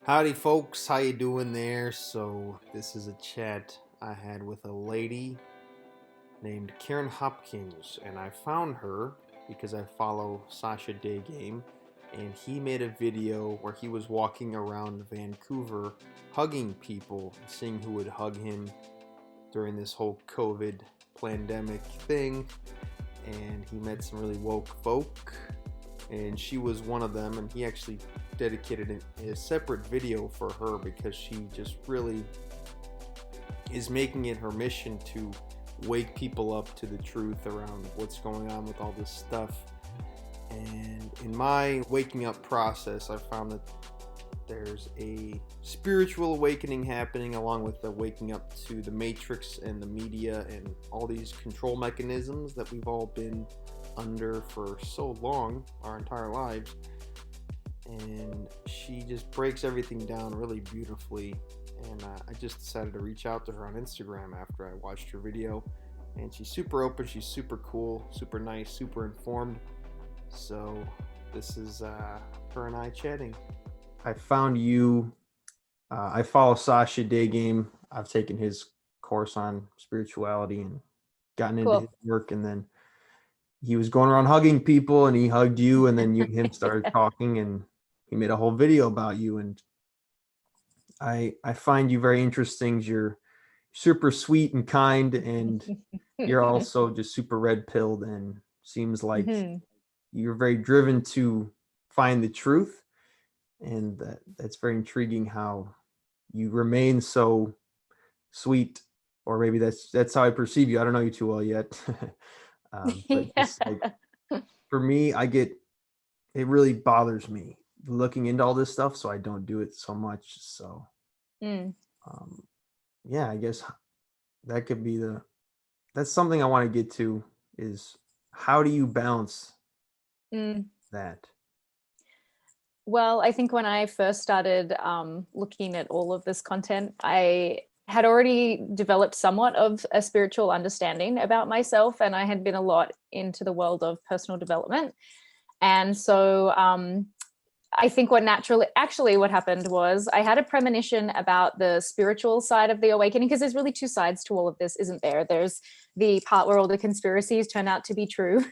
Howdy folks, how you doing there? So this is a chat I had with a lady named Karen Hopkins, and I found her because I follow Sasha Daygame, and he made a video where he was walking around Vancouver hugging people, seeing who would hug him during this whole COVID pandemic thing, and he met some really woke folk, and she was one of them, and he actually dedicated a separate video for her because she just really is making it her mission to wake people up to the truth around what's going on with all this stuff. And in my waking up process, I found that there's a spiritual awakening happening along with the waking up to the matrix and the media and all these control mechanisms that we've all been under for so long, our entire lives. And she just breaks everything down really beautifully. And I just decided to reach out to her on Instagram after I watched her video. And she's super open, she's super cool, super nice, super informed. So this is her and I chatting. I found you. I follow Sasha Daygame. I've taken his course on spirituality and gotten into his work. And then he was going around hugging people, and he hugged you, and then you and him started talking, and he made a whole video about you. And I find you very interesting. You're super sweet and kind, and you're also just super red pilled, and seems like you're very driven to find the truth. And that's very intriguing how you remain so sweet, or maybe that's how I perceive you. I don't know you too well yet. But just like, for me, it really bothers me looking into all this stuff, so I don't do it so much. So yeah, I guess that could be that's something I want to get to, is how do you balance that? Well, I think when I first started looking at all of this content, I had already developed somewhat of a spiritual understanding about myself, and I had been a lot into the world of personal development. And so I think what happened was I had a premonition about the spiritual side of the awakening, because there's really two sides to all of this, isn't there? There's the part where all the conspiracies turn out to be true.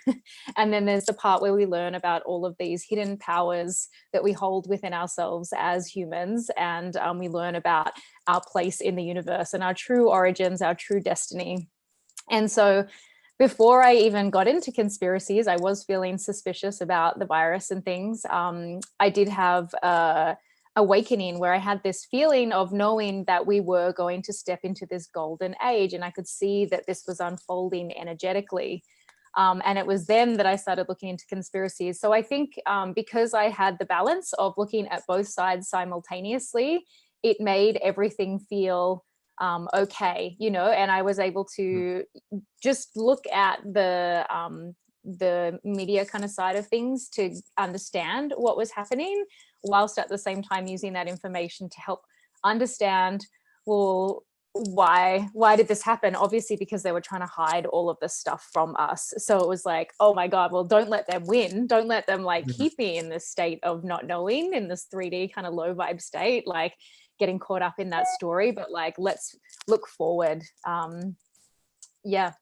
And then there's the part where we learn about all of these hidden powers that we hold within ourselves as humans. And we learn about our place in the universe and our true origins, our true destiny. And so before I even got into conspiracies, I was feeling suspicious about the virus and things. I did have a awakening where I had this feeling of knowing that we were going to step into this golden age, and I could see that this was unfolding energetically. And it was then that I started looking into conspiracies. So I think because I had the balance of looking at both sides simultaneously, it made everything feel okay, and I was able to just look at the media kind of side of things to understand what was happening, whilst at the same time using that information to help understand, well, why did this happen? Obviously because they were trying to hide all of this stuff from us. So it was like, oh my God, well, don't let them win, don't let them keep me in this state of not knowing, in this 3D kind of low vibe state, getting caught up in that story, but let's look forward. Yeah.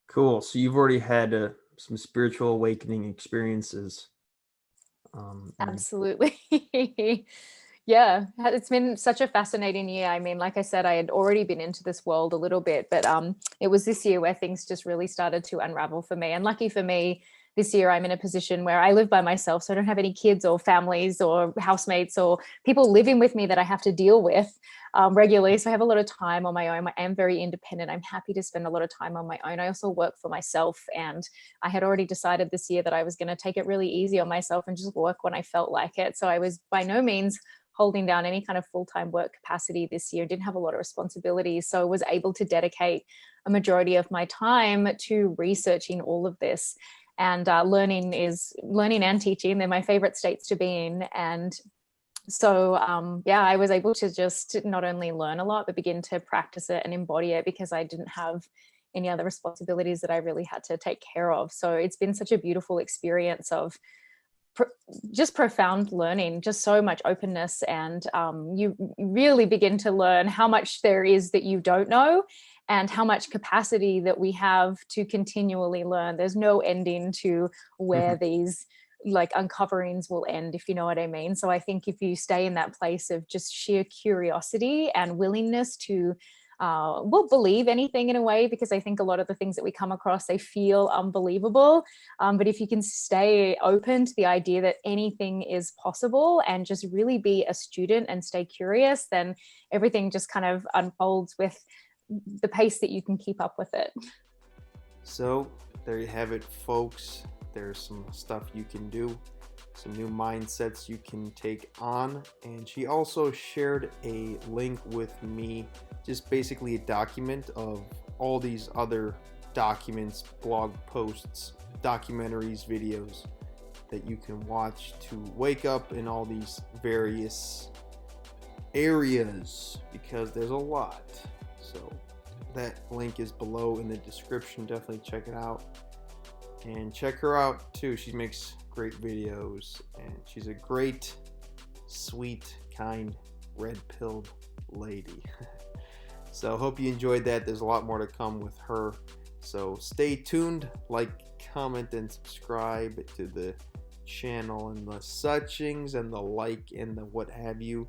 Cool. So you've already had some spiritual awakening experiences. Absolutely. Yeah, it's been such a fascinating year. I mean, like I said, I had already been into this world a little bit, but it was this year where things just really started to unravel for me. And lucky for me, this year I'm in a position where I live by myself, so I don't have any kids or families or housemates or people living with me that I have to deal with regularly. So I have a lot of time on my own. I am very independent. I'm happy to spend a lot of time on my own. I also work for myself, and I had already decided this year that I was going to take it really easy on myself and just work when I felt like it. So I was by no means holding down any kind of full-time work capacity this year, didn't have a lot of responsibilities. So I was able to dedicate a majority of my time to researching all of this. And learning and teaching. They're my favorite states to be in. And so, I was able to just not only learn a lot, but begin to practice it and embody it, because I didn't have any other responsibilities that I really had to take care of. So it's been such a beautiful experience of just profound learning, just so much openness, and you really begin to learn how much there is that you don't know, and how much capacity that we have to continually learn. There's no ending to where these like uncoverings will end, if you know what I mean. So I think if you stay in that place of just sheer curiosity and willingness to believe anything in a way, because I think a lot of the things that we come across, they feel unbelievable. But if you can stay open to the idea that anything is possible and just really be a student and stay curious, then everything just kind of unfolds with the pace that you can keep up with it. So there you have it, folks. There's some stuff you can do, some new mindsets you can take on. And she also shared a link with me, just basically a document of all these other documents, blog posts, documentaries, videos that you can watch to wake up in all these various areas, because there's a lot. So that link is below in the description. Definitely check it out. And check her out too. She makes great videos, and she's a great, sweet, kind, red-pilled lady. So hope you enjoyed that. There's a lot more to come with her. So stay tuned, like, comment, and subscribe to the channel and the suchings and the like and the what have you.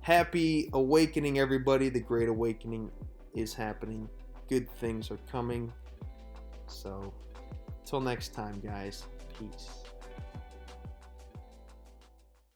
Happy awakening, everybody. The Great Awakening is happening. Good things are coming. So, till next time, guys. Peace.